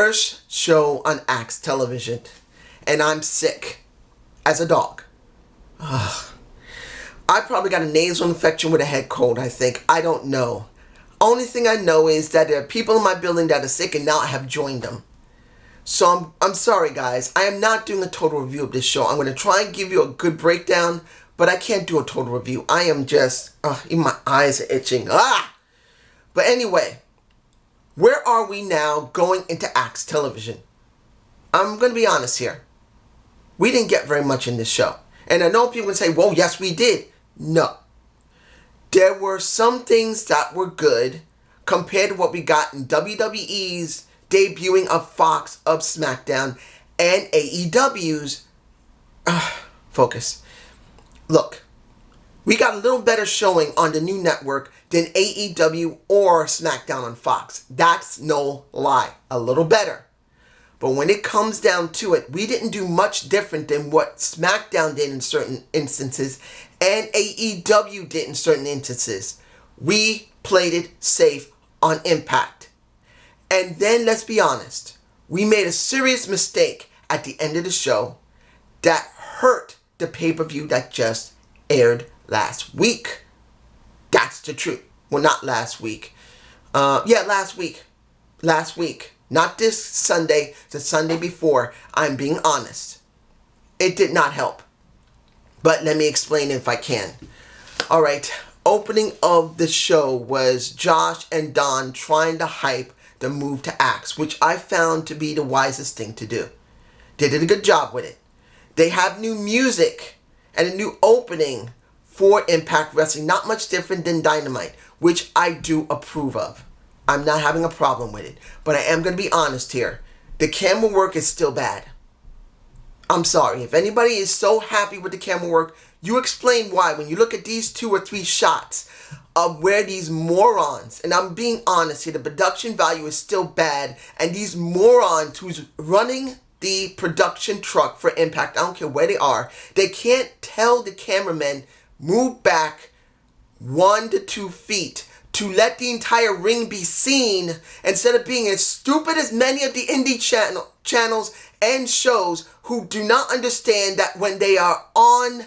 first show on Axs television, and I'm sick as a dog. Ugh. I probably got a nasal infection with a head cold, I think. I don't know. Only thing I know is that there are people in my building that are sick, and now I have joined them. So I'm sorry, guys. I am not doing a total review of this show. I'm going to try and give you a good breakdown, but I can't do a total review. I am just, even my eyes are itching. But anyway, where are we now going into Axs television? I'm going to be honest here. We didn't get very much in this show. And I know people can say, well, yes, we did. No. There were some things that were good compared to what we got in WWE's debuting of Fox, of SmackDown, and AEW's Focus. Look, we got a little better showing on the new network than AEW or SmackDown on Fox. That's no lie. A little better. But when it comes down to it, we didn't do much different than what SmackDown did in certain instances and AEW did in certain instances. We played it safe on Impact. And then, let's be honest, we made a serious mistake at the end of the show that hurt the pay-per-view that just aired last week. That's the truth. Well, not last week. Last week. Last week. Not this Sunday, the Sunday before. I'm being honest. It did not help. But let me explain if I can. Alright, opening of the show was Josh and Don trying to hype the move to Axs, which I found to be the wisest thing to do. They did a good job with it. They have new music and a new opening for Impact Wrestling. Not much different than Dynamite, which I do approve of. I'm not having a problem with it. But I am going to be honest here. The camera work is still bad. I'm sorry. If anybody is so happy with the camera work, you explain why. When you look at these 2 or 3 shots of where these morons, and I'm being honest here, the production value is still bad. And these morons who's running the production truck for Impact, I don't care where they are, they can't tell the cameramen move back 1 to 2 feet to let the entire ring be seen, instead of being as stupid as many of the indie channels and shows who do not understand that when they are on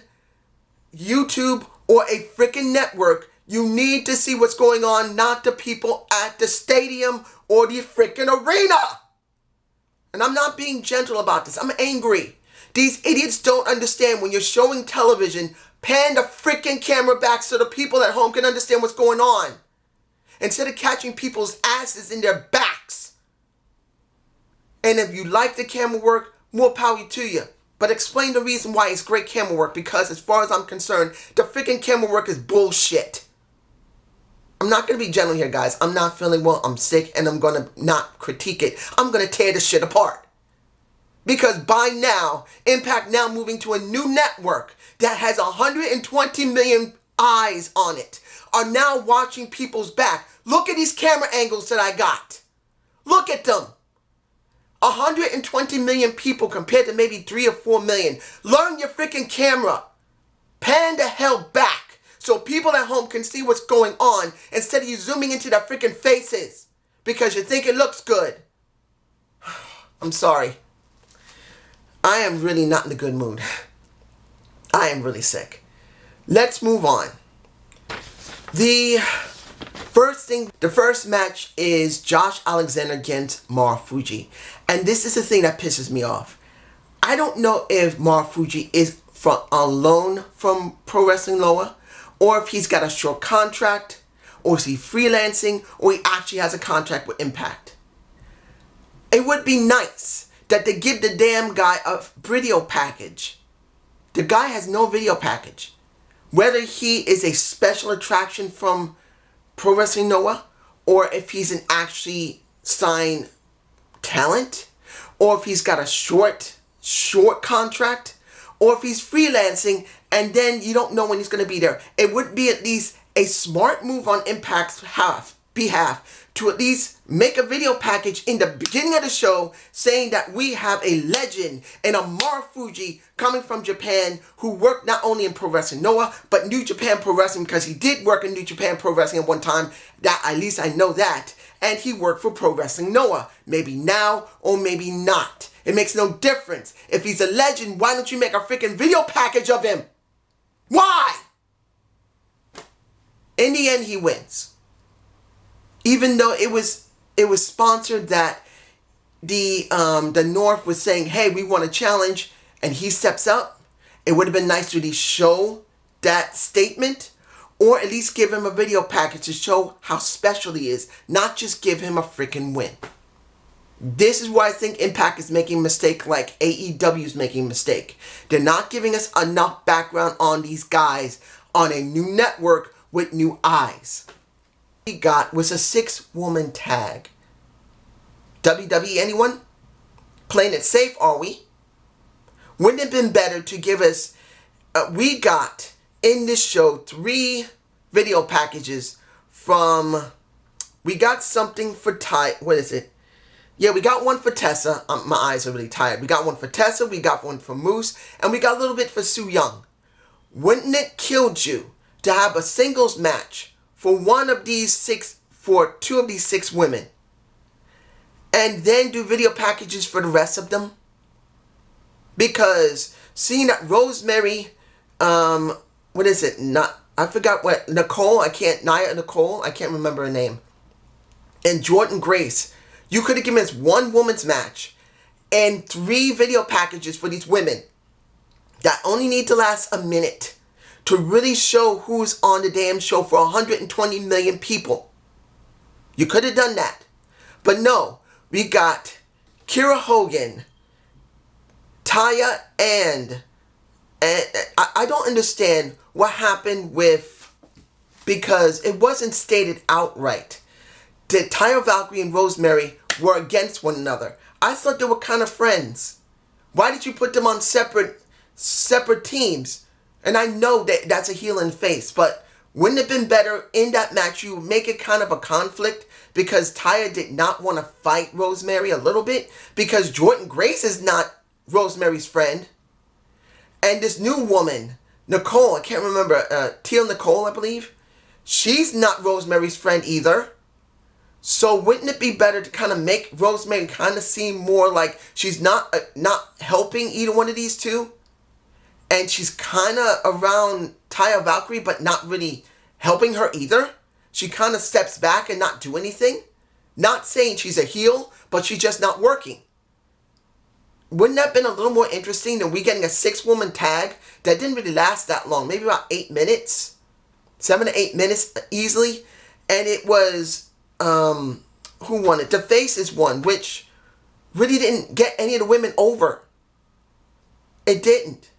YouTube or a freaking network, you need to see what's going on, not the people at the stadium or the freaking arena. And I'm not being gentle about this. I'm angry. These idiots don't understand when you're showing television, pan the freaking camera back so the people at home can understand what's going on, instead of catching people's asses in their backs. And if you like the camera work, more power to you. But explain the reason why it's great camera work, because as far as I'm concerned, the freaking camera work is bullshit. I'm not going to be gentle here, guys. I'm not feeling well. I'm sick, and I'm going to not critique it. I'm going to tear this shit apart. Because by now, Impact now moving to a new network that has 120 million eyes on it, are now watching people's back. Look at these camera angles that I got. Look at them. 120 million people compared to maybe 3 or 4 million. Learn your freaking camera. Pan the hell back so people at home can see what's going on, instead of you zooming into their freaking faces because you think it looks good. I'm sorry. I am really not in a good mood. I am really sick. Let's move on. The first match is Josh Alexander against Marufuji. And this is the thing that pisses me off. I don't know if Marufuji is on loan from Pro Wrestling Noah, or if he's got a short contract, or is he freelancing, or he actually has a contract with Impact. It would be nice that they give the damn guy a video package. The guy has no video package. Whether he is a special attraction from Pro Wrestling Noah, or if he's an actually signed talent, or if he's got a short contract, or if he's freelancing and then you don't know when he's going to be there. It would be at least a smart move on Impact's half behalf to at least make a video package in the beginning of the show saying that we have a legend and a Marufuji coming from Japan who worked not only in Pro Wrestling Noah, but New Japan Pro Wrestling, because he did work in New Japan Pro Wrestling at one time. That at least I know that. And he worked for Pro Wrestling Noah. Maybe now or maybe not. It makes no difference. If he's a legend, why don't you make a freaking video package of him? Why? In the end, he wins. Even though it was sponsored that the North was saying, hey, we want a challenge, and he steps up, it would have been nice to at least show that statement, or at least give him a video package to show how special he is, not just give him a freaking win. This is why I think Impact is making a mistake like AEW is making a mistake. They're not giving us enough background on these guys on a new network with new eyes. We got was a 6-woman tag. WWE, anyone? Playing it safe, are we? Wouldn't it have been better to give us... we got in this show 3 video packages from... We got something for Ty... What is it? Yeah, we got one for Tessa. My eyes are really tired. We got one for Tessa. We got one for Moose. And we got a little bit for Su Yung. Wouldn't it kill you to have a singles match for two of these 6 women, and then do video packages for the rest of them? Because seeing that Rosemary, what is it? I forgot what Nia Nicole, I can't remember her name, and Jordan Grace. You could have given us 1 woman's match and 3 video packages for these women that only need to last a minute to really show who's on the damn show for 120 million people. You could have done that. But no, we got Kiera Hogan, Taya, and I don't understand what happened with, because it wasn't stated outright that Taya Valkyrie and Rosemary were against one another. I thought they were kind of friends. Why did you put them on separate teams? And I know that that's a heel and face, but wouldn't it have been better in that match you make it kind of a conflict, because Taya did not want to fight Rosemary a little bit, because Jordan Grace is not Rosemary's friend. And this new woman, Nicole, I can't remember, Teal Nicole, I believe, she's not Rosemary's friend either. So wouldn't it be better to kind of make Rosemary kind of seem more like she's not helping either one of these two? And she's kind of around Taya Valkyrie, but not really helping her either. She kind of steps back and not do anything. Not saying she's a heel, but she's just not working. Wouldn't that have been a little more interesting than we getting a 6-woman tag that didn't really last that long? Maybe about 8 minutes. 7 to 8 minutes easily. And it was, who won it? The Faces won, which really didn't get any of the women over. It didn't.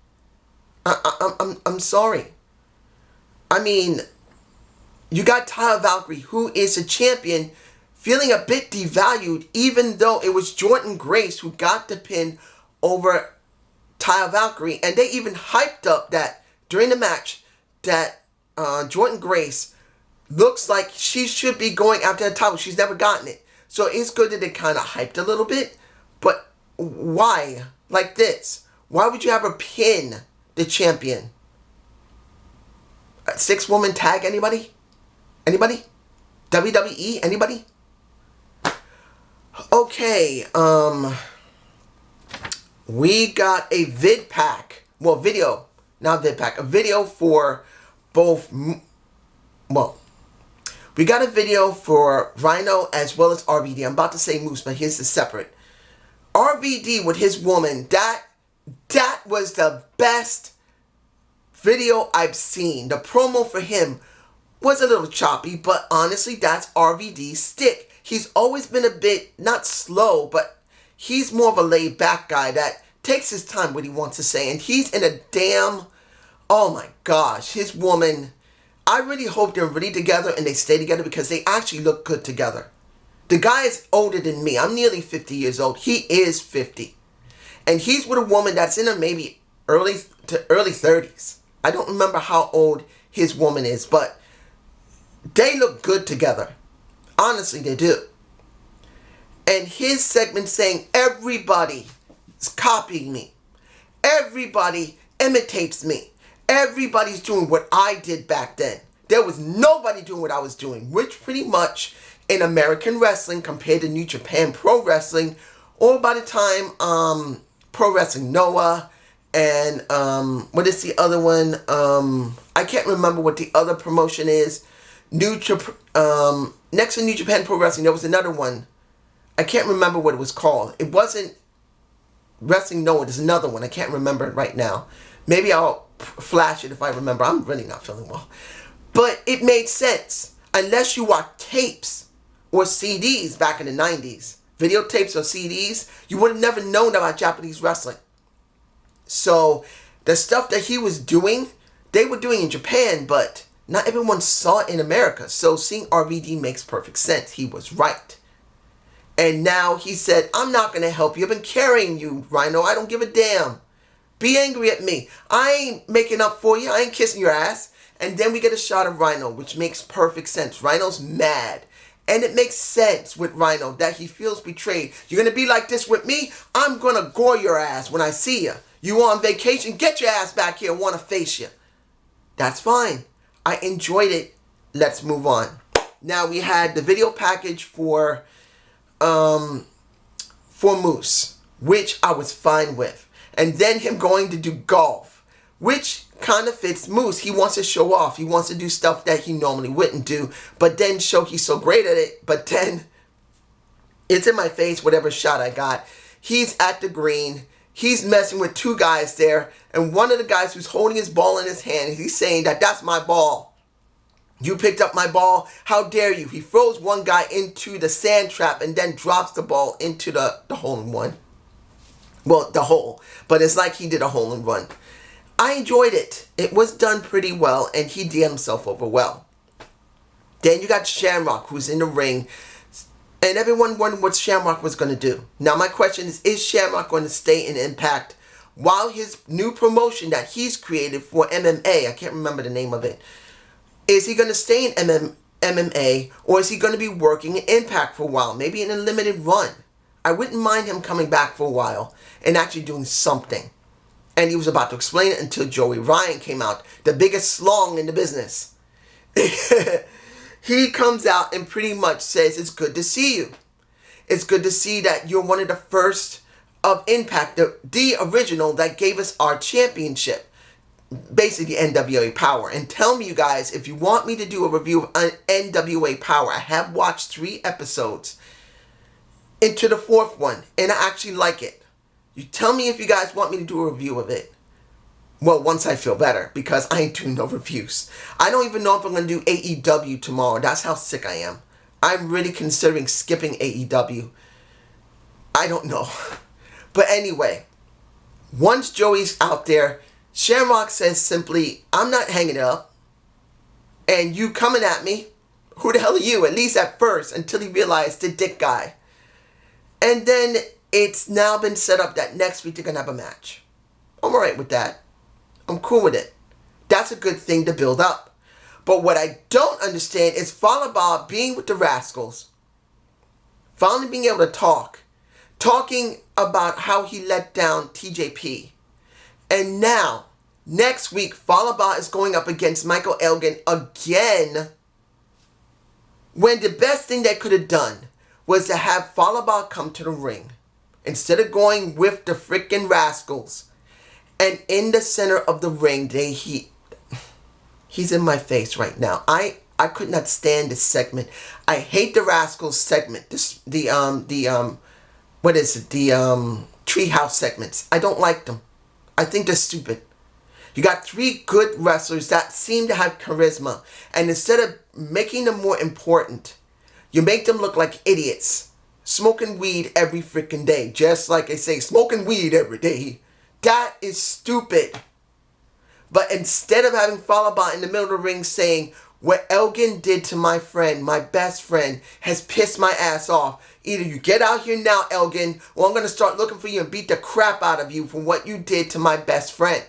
I'm sorry. I mean, you got Taya Valkyrie, who is a champion, feeling a bit devalued, even though it was Jordan Grace who got the pin over Taya Valkyrie. And they even hyped up that during the match that Jordan Grace looks like she should be going after the title. She's never gotten it. So it's good that they kind of hyped a little bit. But why? Like this. Why would you have her pin the champion? A 6-woman tag, anybody? Anybody? WWE, anybody? Okay, we got a vid pack. Well, video, not vid pack. A video for both, well, we got a video for Rhino as well as RVD. I'm about to say Moose, but his is separate. RVD with his woman, that was the best video I've seen. The promo for him was a little choppy, but honestly, that's RVD's stick. He's always been a bit, not slow, but he's more of a laid-back guy that takes his time what he wants to say. And he's in a damn, oh my gosh, his woman, I really hope they're really together and they stay together, because they actually look good together. The guy is older than me. I'm nearly 50 years old. He is 50. And he's with a woman that's in her maybe early 30s. I don't remember how old his woman is, but they look good together. Honestly, they do. And his segment saying everybody is copying me. Everybody imitates me. Everybody's doing what I did back then. There was nobody doing what I was doing, which pretty much in American wrestling compared to New Japan Pro Wrestling, or by the time Pro Wrestling Noah and what is the other one? I can't remember what the other promotion is. Next to New Japan Pro Wrestling, there was another one. I can't remember what it was called. It wasn't Wrestling Noah. There's another one. I can't remember it right now. Maybe I'll flash it if I remember. I'm really not feeling well. But it made sense. Unless you watch tapes or CDs back in the 90s. Videotapes or CDs. You would have never known about Japanese wrestling. So the stuff that he was doing, they were doing in Japan, but not everyone saw it in America. So seeing RVD makes perfect sense. He was right. And now he said, I'm not going to help you. I've been carrying you, Rhino. I don't give a damn. Be angry at me. I ain't making up for you. I ain't kissing your ass. And then we get a shot of Rhino, which makes perfect sense. Rhino's mad. And it makes sense with Rhino that he feels betrayed. You're going to be like this with me? I'm going to gore your ass when I see you. You on vacation? Get your ass back here and want to face you. That's fine. I enjoyed it. Let's move on. Now we had the video package for Moose, which I was fine with. And then him going to do golf, which kind of fits Moose. He wants to show off. He wants to do stuff that he normally wouldn't do, but then show he's so great at it. But then it's in my face, whatever shot I got. He's at the green. He's messing with two guys there. And one of the guys who's holding his ball in his hand, he's saying that's my ball. You picked up my ball. How dare you? He throws one guy into the sand trap and then drops the ball into the hole-in-one. Well, the hole. But it's like he did a hole-in-one. I enjoyed it. It was done pretty well, and he did himself over well. Then you got Shamrock, who's in the ring, and everyone wondered what Shamrock was going to do. Now, my question is Shamrock going to stay in Impact while his new promotion that he's created for MMA, I can't remember the name of it, is he going to stay in MMA, or is he going to be working in Impact for a while, maybe in a limited run? I wouldn't mind him coming back for a while and actually doing something. And he was about to explain it until Joey Ryan came out, the biggest slong in the business. He comes out and pretty much says, it's good to see you. It's good to see that you're one of the first of Impact, the original that gave us our championship. Basically, NWA Power. And tell me, you guys, if you want me to do a review of NWA Power, I have watched 3 episodes into the 4th one, and I actually like it. You tell me if you guys want me to do a review of it. Well, once I feel better, because I ain't doing no reviews. I don't even know if I'm going to do AEW tomorrow. That's how sick I am. I'm really considering skipping AEW. I don't know. But anyway, once Joey's out there, Shamrock says simply, I'm not hanging it up. And you coming at me? Who the hell are you? At least at first, until he realized the dick guy. And then it's now been set up that next week they're going to have a match. I'm alright with that. I'm cool with it. That's a good thing to build up. But what I don't understand is Fallah Bahh being with the Rascals. Finally being able to talk. Talking about how he let down TJP. And now, next week, Fallah Bahh is going up against Michael Elgin again. When the best thing they could have done was to have Fallah Bahh come to the ring. Instead of going with the freaking Rascals. And in the center of the ring, he's in my face right now. I could not stand this segment. I hate the Rascals segment. The Treehouse segments. I don't like them. I think they're stupid. You got 3 good wrestlers that seem to have charisma. And instead of making them more important, you make them look like idiots. Smoking weed every freaking day. Just like they say, smoking weed every day. That is stupid. But instead of having Fallah Bahh in the middle of the ring saying, what Elgin did to my friend, my best friend, has pissed my ass off. Either you get out here now, Elgin, or I'm going to start looking for you and beat the crap out of you for what you did to my best friend.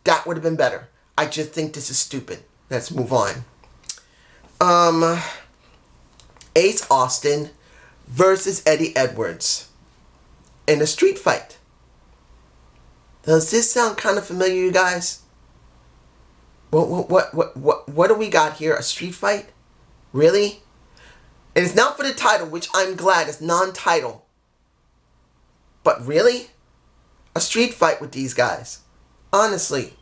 That would have been better. I just think this is stupid. Let's move on. Ace Austin versus Eddie Edwards in a street fight. Does this sound kind of familiar, you guys? What do we got here? A street fight? Really? And it's not for the title, which I'm glad it's non-title. But really? A street fight with these guys. Honestly,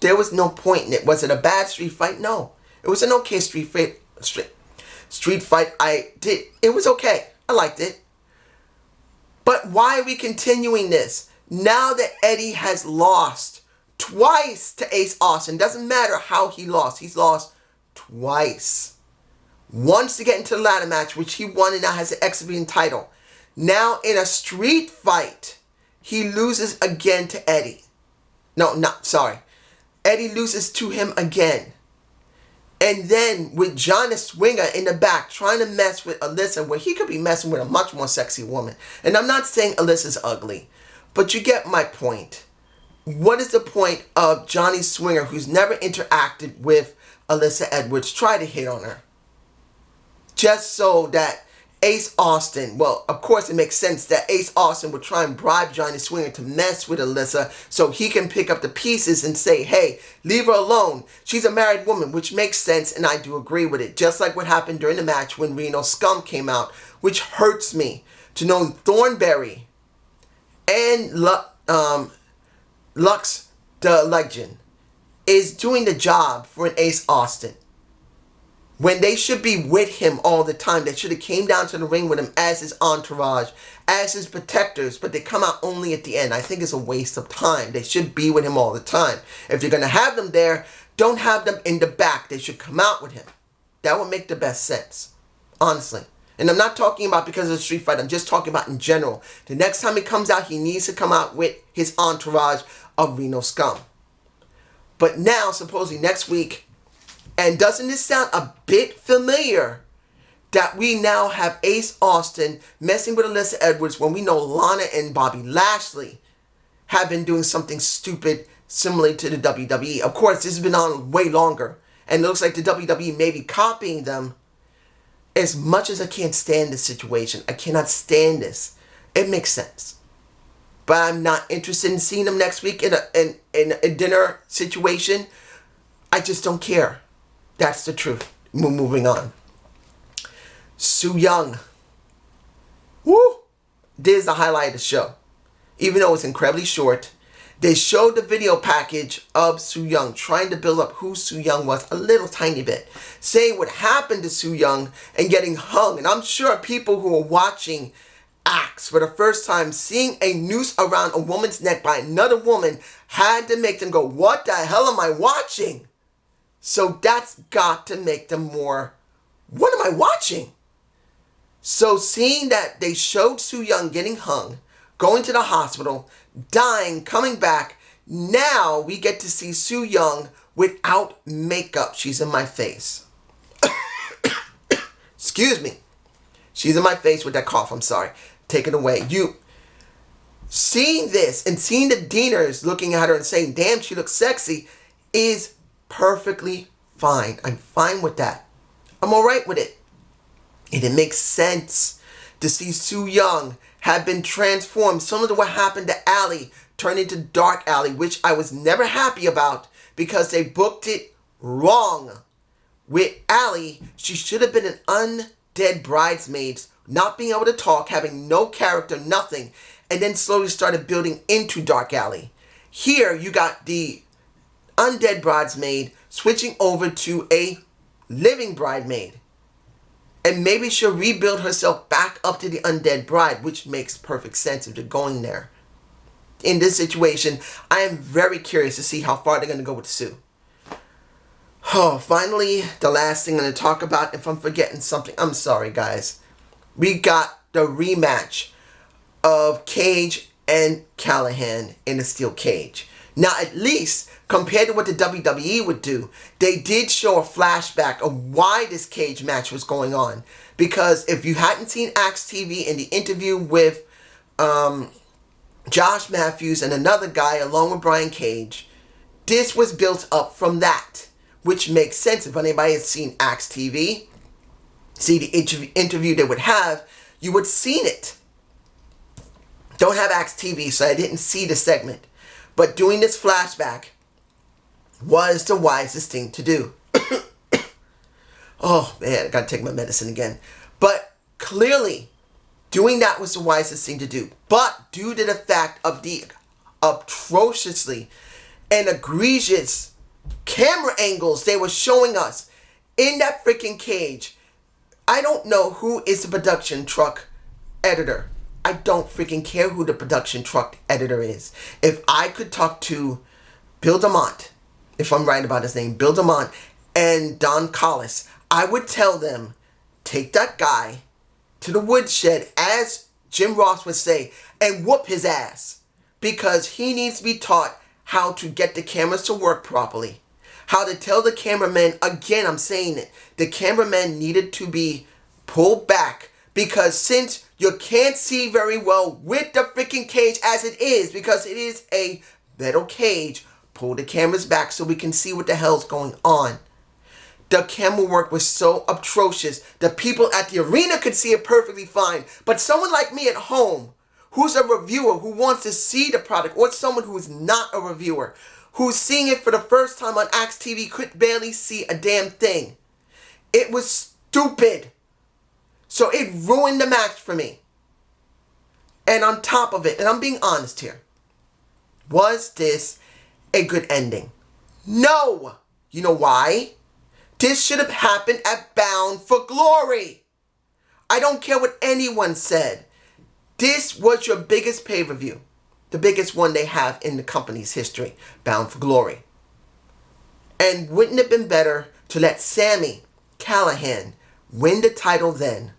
there was no point in it. Was it a bad street fight? No. It was an okay street fight. It was okay. I liked it. But why are we continuing this? Now that Eddie has lost twice to Ace Austin. Doesn't matter how he lost. He's lost twice. Once to get into the ladder match, which he won and now has the Axstv title. Now in a street fight, he loses again to Eddie. Eddie loses to him again. And then with Johnny Swinger in the back trying to mess with Alyssa, where he could be messing with a much more sexy woman. And I'm not saying Alyssa's ugly, but you get my point. What is the point of Johnny Swinger, who's never interacted with Alyssa Edwards, try to hit on her? Just so that Ace Austin, well, of course it makes sense that Ace Austin would try and bribe Johnny Swinger to mess with Alyssa so he can pick up the pieces and say, hey, leave her alone. She's a married woman, which makes sense, and I do agree with it. Just like what happened during the match when Reno Scum came out, which hurts me to know Thornberry and Lux the Legend is doing the job for an Ace Austin. When they should be with him all the time. They should have came down to the ring with him as his entourage, as his protectors, but they come out only at the end. I think it's a waste of time. They should be with him all the time. If you're going to have them there, don't have them in the back. They should come out with him. That would make the best sense, honestly. And I'm not talking about because of the street fight. I'm just talking about in general. The next time he comes out, he needs to come out with his entourage of Reno Scum. But now, supposedly next week, and doesn't this sound a bit familiar that we now have Ace Austin messing with Alyssa Edwards when we know Lana and Bobby Lashley have been doing something stupid similar to the WWE. Of course, this has been on way longer. And it looks like the WWE may be copying them. As much as I can't stand this situation, I cannot stand this. It makes sense. But I'm not interested in seeing them next week in a dinner situation. I just don't care. That's the truth. We're moving on. Su Yung. Woo! This is the highlight of the show. Even though it's incredibly short, they showed the video package of Su Yung, trying to build up who Su Yung was a little tiny bit. Saying what happened to Su Yung and getting hung. And I'm sure people who are watching Axs for the first time, seeing a noose around a woman's neck by another woman, had to make them go, what the hell am I watching? So that's got to make them more, what am I watching? So seeing that they showed Su Yung getting hung, going to the hospital, dying, coming back, now we get to see Su Yung without makeup. She's in my face. Excuse me. She's in my face with that cough. I'm sorry. Take it away. You seeing this and seeing the Deaners looking at her and saying, damn, she looks sexy, is perfectly fine. I'm fine with that. I'm alright with it. And it makes sense to see Su Yung have been transformed, similar to what happened to Allie, turned into Dark Allie, which I was never happy about because they booked it wrong. With Allie, she should have been an undead bridesmaid, not being able to talk, having no character, nothing, and then slowly started building into Dark Allie. Here, you got the undead bridesmaid switching over to a living bridesmaid. And maybe she'll rebuild herself back up to the undead bride, which makes perfect sense if they're going there. In this situation, I am very curious to see how far they're going to go with Sue. Oh, finally, the last thing I'm going to talk about, if I'm forgetting something, I'm sorry, guys. We got the rematch of Cage and Callahan in a steel cage. Now, at least, compared to what the WWE would do, they did show a flashback of why this cage match was going on. Because if you hadn't seen Axs TV in the interview with Josh Matthews and another guy along with Brian Cage, this was built up from that. Which makes sense if anybody has seen Axs TV. see the interview they would have, you would seen it. Don't have Axs TV, so I didn't see the segment. But doing this flashback was the wisest thing to do. Oh man, I gotta take my medicine again. But clearly, doing that was the wisest thing to do. But due to the fact of the atrociously and egregious camera angles they were showing us in that freaking cage, I don't know who is the production truck editor. I don't freaking care who the production truck editor is. If I could talk to Bill DeMont, if I'm right about his name, Bill DeMont and Don Collis, I would tell them, take that guy to the woodshed, as Jim Ross would say, and whoop his ass. Because he needs to be taught how to get the cameras to work properly. How to tell the cameramen, again I'm saying it, the cameramen needed to be pulled back. Because since you can't see very well with the freaking cage as it is, because it is a metal cage, pull the cameras back so we can see what the hell's going on. The camera work was so atrocious. The people at the arena could see it perfectly fine. But someone like me at home, who's a reviewer, who wants to see the product, or someone who is not a reviewer, who's seeing it for the first time on Axs TV, could barely see a damn thing. It was stupid. So it ruined the match for me. And on top of it, and I'm being honest here, was this a good ending? No! You know why? This should have happened at Bound for Glory. I don't care what anyone said. This was your biggest pay-per-view. The biggest one they have in the company's history. Bound for Glory. And wouldn't it have been better to let Sami Callihan win the title then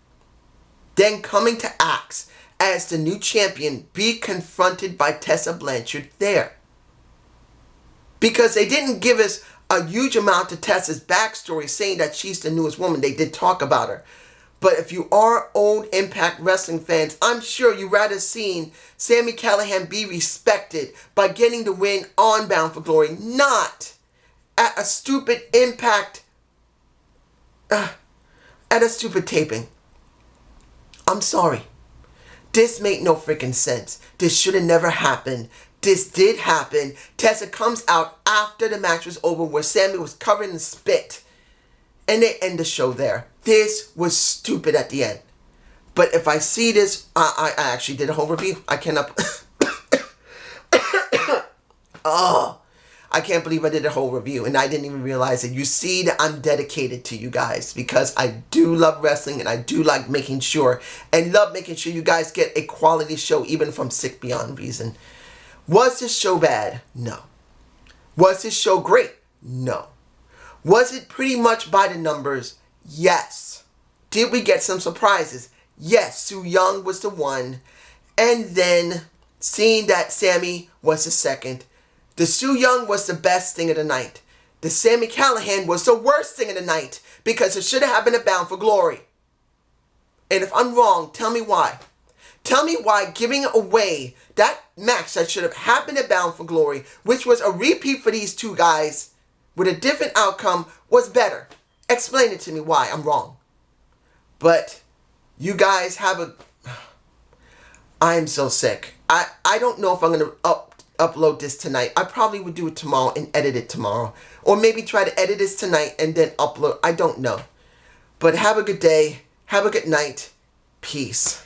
coming to Axs as the new champion, be confronted by Tessa Blanchard there? Because they didn't give us a huge amount of Tessa's backstory saying that she's the newest woman. They did talk about her. But if you are old Impact Wrestling fans, I'm sure you'd rather seen Sami Callihan be respected by getting the win on Bound for Glory, not at a stupid Impact, at a stupid taping. I'm sorry. This made no freaking sense. This should have never happened. This did happen. Tessa comes out after the match was over where Sami was covered in spit. And they end the show there. This was stupid at the end. But if I see this, I actually did a whole review. I cannot... Oh, I can't believe I did a whole review and I didn't even realize it. You see that I'm dedicated to you guys because I do love wrestling and I do like making sure and love making sure you guys get a quality show even if I'm sick beyond reason. Was this show bad? No. Was this show great? No. Was it pretty much by the numbers? Yes. Did we get some surprises? Yes, Su Yung was the one. And then, seeing that Sami was the second, the Su Yung was the best thing of the night. The Sami Callihan was the worst thing of the night because it should have happened at Bound for Glory. And if I'm wrong, tell me why. Tell me why giving away that match that should have happened at Bound for Glory, which was a repeat for these two guys with a different outcome, was better. Explain it to me why I'm wrong. But you guys have a... I am so sick. I don't know if I'm going to upload this tonight. I probably would do it tomorrow and edit it tomorrow. Or maybe try to edit this tonight and then upload. I don't know. But have a good day. Have a good night. Peace.